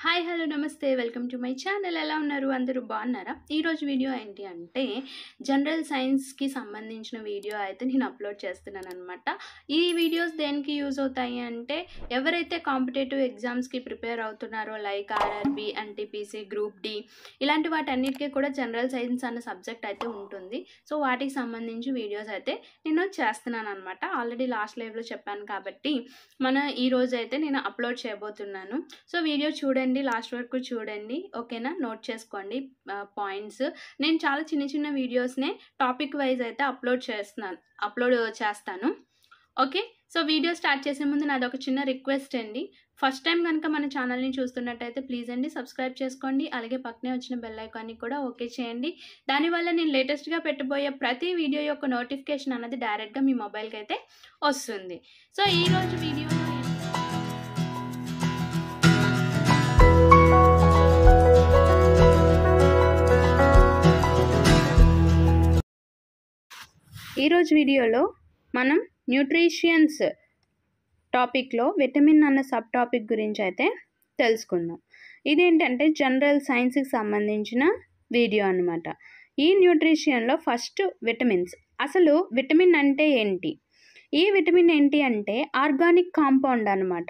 Hi hello నమస్తే welcome to my channel. ఎలా ఉన్నారు? అందరూ బాగున్నారా? ఈరోజు వీడియో ఏంటి అంటే జనరల్ సైన్స్కి సంబంధించిన వీడియో అయితే నేను అప్లోడ్ చేస్తున్నాను అనమాట. ఈ వీడియోస్ దేనికి యూజ్ అవుతాయి అంటే ఎవరైతే కాంపిటేటివ్ ఎగ్జామ్స్కి ప్రిపేర్ అవుతున్నారో like RRB, NTPC, group D ఇలాంటి వాటన్నిటికీ కూడా జనరల్ సైన్స్ అన్న సబ్జెక్ట్ అయితే ఉంటుంది. సో వాటికి సంబంధించి వీడియోస్ అయితే నేను చేస్తున్నాను అనమాట. ఆల్రెడీ లాస్ట్ లైవ్లో చెప్పాను కాబట్టి ఈరోజు అయితే నేను అప్లోడ్ చేయబోతున్నాను. సో వీడియో చూడండి, లాస్ట్ వరకు చూడండి, ఓకేనా? నోట్ చేసుకోండి పాయింట్స్. నేను చాలా చిన్న చిన్న వీడియోస్నే టాపిక్ వైజ్ అయితే అప్లోడ్ చేస్తాను. ఓకే, సో వీడియో స్టార్ట్ చేసే ముందు నాది ఒక చిన్న రిక్వెస్ట్ అండి. ఫస్ట్ టైం కనుక మన ఛానల్ని చూస్తున్నట్టయితే ప్లీజ్ అండి సబ్స్క్రైబ్ చేసుకోండి. అలాగే పక్కనే వచ్చిన బెల్ ఐకాన్ని కూడా ఓకే చేయండి. దానివల్ల నేను లేటెస్ట్గా పెట్టబోయే ప్రతి వీడియో యొక్క నోటిఫికేషన్ అన్నది డైరెక్ట్గా మీ మొబైల్కి అయితే వస్తుంది. సో ఈరోజు వీడియోలో మనం న్యూట్రిషన్స్ టాపిక్లో విటమిన్ అన్న సబ్ టాపిక్ గురించి అయితే తెలుసుకుందాం. ఇదేంటంటే జనరల్ సైన్స్కి సంబంధించిన వీడియో అన్నమాట. ఈ న్యూట్రిషన్లో ఫస్ట్ విటమిన్స్. అసలు విటమిన్ అంటే ఏంటి? ఈ విటమిన్ ఏంటి అంటే ఆర్గానిక్ కాంపౌండ్ అనమాట.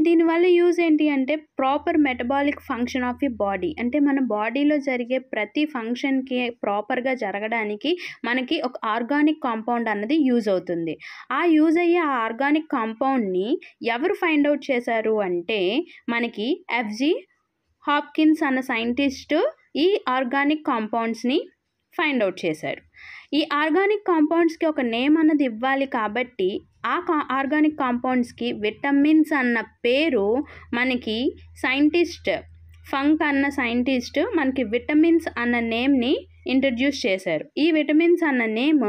దీనివల్ల యూజ్ ఏంటి అంటే proper metabolic function of the body. అంటే మన బాడీలో జరిగే ప్రతి ఫంక్షన్కి ప్రాపర్గా జరగడానికి మనకి ఒక ఆర్గానిక్ కాంపౌండ్ అన్నది యూజ్ అవుతుంది. ఆ యూజ్ అయ్యే ఆ ఆర్గానిక్ కాంపౌండ్ని ఎవరు ఫైండ్ అవుట్ చేశారు అంటే మనకి ఎఫ్జి హాప్కిన్స్ అన్న సైంటిస్టు ఈ ఆర్గానిక్ కాంపౌండ్స్ని ఫైండ్ అవుట్ చేశారు. ఈ ఆర్గానిక్ కాంపౌండ్స్కి ఒక నేమ్ అన్నది ఇవ్వాలి కాబట్టి ఆ ఆర్గానిక్ కాంపౌండ్స్కి విటమిన్స్ అన్న పేరు మనకి ఫంక్ అన్న సైంటిస్ట్ మనకి విటమిన్స్ అన్న నేమ్ని ఇంట్రడ్యూస్ చేశారు. ఈ విటమిన్స్ అన్న నేమ్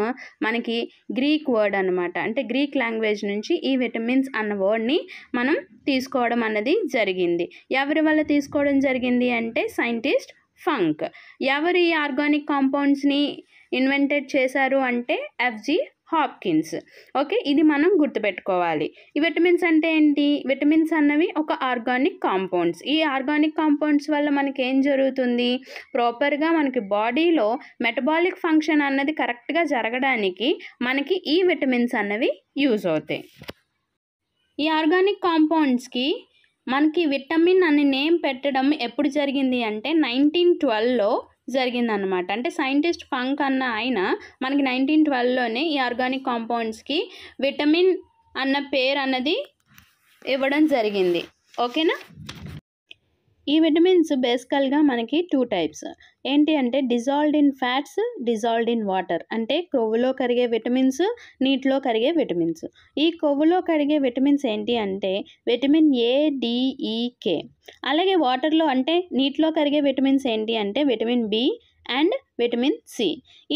మనకి గ్రీక్ వర్డ్ అనమాట. అంటే గ్రీక్ లాంగ్వేజ్ నుంచి ఈ విటమిన్స్ అన్న వర్డ్ని మనం తీసుకోవడం అన్నది జరిగింది. ఎవరి వల్ల తీసుకోవడం జరిగింది అంటే సైంటిస్ట్ ఫంక్. ఎవరు ఈ ఆర్గానిక్ కాంపౌండ్స్ని ఇన్వెంటెడ్ చేశారు అంటే ఎఫ్జి హాప్కిన్స్. ఓకే, ఇది మనం గుర్తుపెట్టుకోవాలి. ఈ విటమిన్స్ అంటే ఏంటి? విటమిన్స్ అన్నవి ఒక ఆర్గానిక్ కాంపౌండ్స్. ఈ ఆర్గానిక్ కాంపౌండ్స్ వల్ల మనకి ఏం జరుగుతుంది? ప్రాపర్గా మనకి బాడీలో మెటబాలిక్ ఫంక్షన్ అన్నది కరెక్ట్గా జరగడానికి మనకి ఈ విటమిన్స్ అన్నవి యూజ్ అవుతాయి. ఈ ఆర్గానిక్ కాంపౌండ్స్కి మనకి విటమిన్ అనే నేమ్ పెట్టడం ఎప్పుడు జరిగింది అంటే 1912లో జరిగిందనమాట. అంటే సైంటిస్ట్ ఫంక్ అన్న ఆయన మనకి 1912లోనే ఈ ఆర్గానిక్ కాంపౌండ్స్కి విటమిన్ అన్న పేరు అన్నది ఇవ్వడం జరిగింది. ఓకేనా? ఈ విటమిన్స్ బేసికల్గా మనకి 2 టైప్స్. ఏంటి అంటే dissolved in fats, dissolved in water. అంటే కొవ్వులో కరిగే విటమిన్స్, నీటిలో కరిగే విటమిన్స్. ఈ కొవ్వులో కరిగే విటమిన్స్ ఏంటి అంటే విటమిన్ ఏ, డి, ఈ, కే. అలాగే వాటర్లో అంటే నీటిలో కరిగే విటమిన్స్ ఏంటి అంటే vitamin B and vitamin C.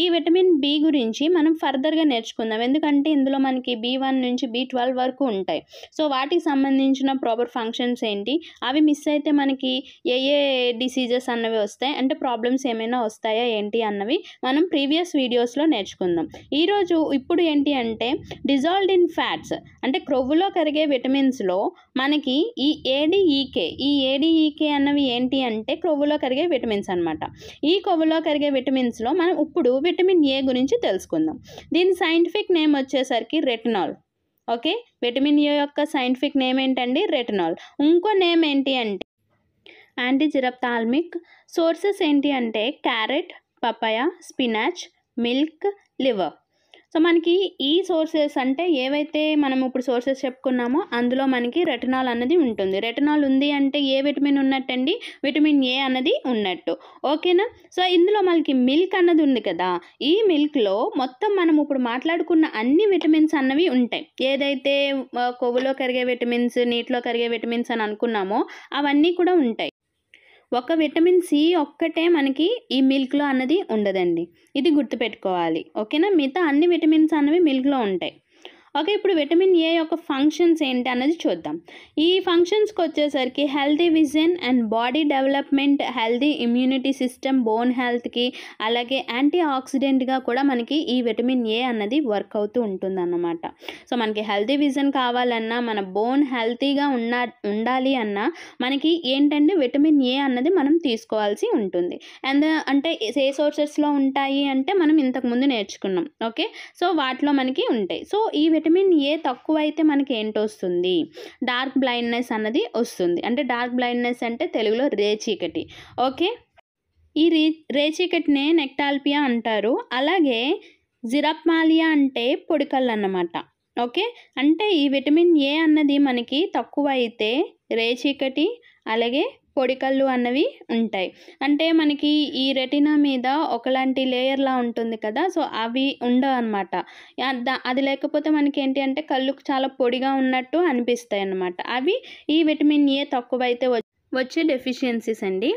ఈ విటమిన్ బి గురించి మనం ఫర్దర్గా నేర్చుకుందాం. ఎందుకంటే ఇందులో మనకి B1 నుంచి B12 వరకు ఉంటాయి. సో వాటికి సంబంధించిన ప్రాపర్ ఫంక్షన్స్ ఏంటి, అవి మిస్ అయితే మనకి ఏ డిసీజెస్ అన్నవి వస్తాయి, అంటే ప్రాబ్లమ్స్ ఏమైనా వస్తాయా ఏంటి అన్నవి మనం ప్రీవియస్ వీడియోస్లో నేర్చుకుందాం. ఇప్పుడు ఏంటి అంటే డిజాల్వ్డ్ ఇన్ ఫ్యాట్స్ అంటే క్రొవ్వులో కరిగే విటమిన్స్లో మనకి ఈ ఏడిఈకే అన్నవి ఏంటి అంటే క్రొవ్వులో కరిగే విటమిన్స్ అనమాట. ఈ కొవ్వులో కరిగే విటమిన్స్లో మనం ఇప్పుడు విటమిన్ ఏ గురించి తెలుసుకుందాం. దీని సైంటిఫిక్ నేమ్ వచ్చేసరికి రెటినాల్. ఓకే, విటమిన్ ఏ యొక్క సైంటిఫిక్ నేమ్ ఏంటండి? రెటినాల్. ఇంకో నేమ్ ఏంటి అంటే యాంటీజిరప్థాల్మిక్. సోర్సెస్ ఏంటి అంటే carrot, papaya, spinach, milk, liver. So మనకి ఈ సోర్సెస్ అంటే ఏవైతే మనం ఇప్పుడు సోర్సెస్ చెప్పుకున్నామో అందులో మనకి రెటినాల్ అన్నది ఉంటుంది. రెటినాల్ ఉంది అంటే ఏ విటమిన్ ఉన్నట్టండి? విటమిన్ ఏ అన్నది ఉన్నట్టు. ఓకేనా? సో ఇందులో మనకి మిల్క్ అన్నది ఉంది కదా, ఈ మిల్క్లో మొత్తం మనం ఇప్పుడు మాట్లాడుకున్న అన్ని విటమిన్స్ అన్నవి ఉంటాయి. ఏదైతే కొవ్వులో కరిగే విటమిన్స్, నీటిలో కరిగే విటమిన్స్ అని అనుకున్నామో అవన్నీ కూడా ఉంటాయి. ఒక విటమిన్ సి ఒక్కటే మనకి ఈ మిల్క్లో అన్నది ఉండదండి. ఇది గుర్తుపెట్టుకోవాలి. ఓకేనా? మిగతా అన్ని విటమిన్స్ అన్నవి మిల్క్లో ఉంటాయి. ఓకే, ఇప్పుడు విటమిన్ ఏ యొక్క ఫంక్షన్స్ ఏంటి అన్నది చూద్దాం. ఈ ఫంక్షన్స్కి వచ్చేసరికి healthy vision and body development, healthy immunity system, bone హెల్త్కి, అలాగే యాంటీ ఆక్సిడెంట్గా కూడా మనకి ఈ విటమిన్ ఏ అన్నది వర్క్ అవుతూ ఉంటుందన్నమాట. సో మనకి హెల్తీ విజన్ కావాలన్నా, మన బోన్ హెల్తీగా ఉండాలి అన్నా మనకి ఏంటంటే విటమిన్ ఏ అన్నది మనం తీసుకోవాల్సి ఉంటుంది. అండ్ అంటే ఏ సోర్సెస్లో ఉంటాయి అంటే మనం ఇంతకుముందు నేర్చుకున్నాం. ఓకే, సో వాటిలో మనకి ఉంటాయి. సో ఈ విటమిన్ ఏ తక్కువ అయితే మనకి ఏంటొస్తుంది, డార్క్ బ్లైండ్నెస్ అన్నది వస్తుంది. అంటే డార్క్ బ్లైండ్నెస్ అంటే తెలుగులో రేచీకటి. ఓకే, ఈ రేచీకటినే నెక్టాల్పియా అంటారు. అలాగే జిరాప్మాలియా అంటే పొడికళ్ళు అన్నమాట. ఓకే, అంటే ఈ విటమిన్ ఏ అన్నది మనకి తక్కువ అయితే రేచీకటి అలాగే పొడికళ్ళు అన్నవి ఉంటాయి. అంటే మనకి ఈ రెటినా మీద ఒకలాంటి లేయర్లా ఉంటుంది కదా, సో అవి ఉండవు అనమాట. అది లేకపోతే మనకి ఏంటి అంటే కళ్ళు చాలా పొడిగా ఉన్నట్టు అనిపిస్తాయి అన్నమాట. అవి ఈ విటమిన్ ఏ తక్కువైతే వచ్చే డెఫిషియన్సీస్ అండి.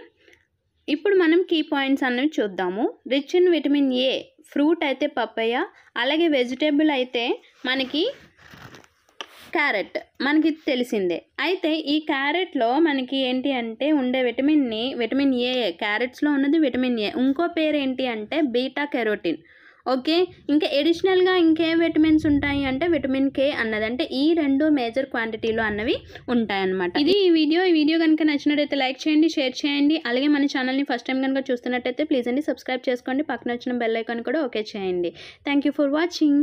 ఇప్పుడు మనం కీ పాయింట్స్ అన్నవి చూద్దాము. Rich in vitamin A fruit అయితే పప్పయ్య, అలాగే వెజిటేబుల్ అయితే మనకి క్యారెట్, మనకి తెలిసిందే. అయితే ఈ క్యారెట్లో మనకి ఏంటి అంటే ఉండే విటమిన్ ఏ, క్యారెట్స్లో ఉన్నది విటమిన్ ఏ. ఇంకో పేరు ఏంటి అంటే బీటా కెరోటిన్. ఓకే, ఇంకా ఎడిషనల్గా ఇంకేం విటమిన్స్ ఉంటాయి అంటే విటమిన్ కే అన్నది. అంటే ఈ 2 మేజర్ క్వాంటిటీలో అన్నవి ఉంటాయన్నమాట. ఇది ఈ వీడియో కనుక నచ్చినట్టయితే లైక్ చేయండి, షేర్ చేయండి. అలాగే మన ఛానల్ని ఫస్ట్ టైం కనుక చూస్తున్నట్టయితే ప్లీజ్ అండి సబ్స్క్రైబ్ చేసుకోండి. పక్కన వచ్చిన బెల్ ఐకాన్ కూడా ఓకే చేయండి. Thank you for watching.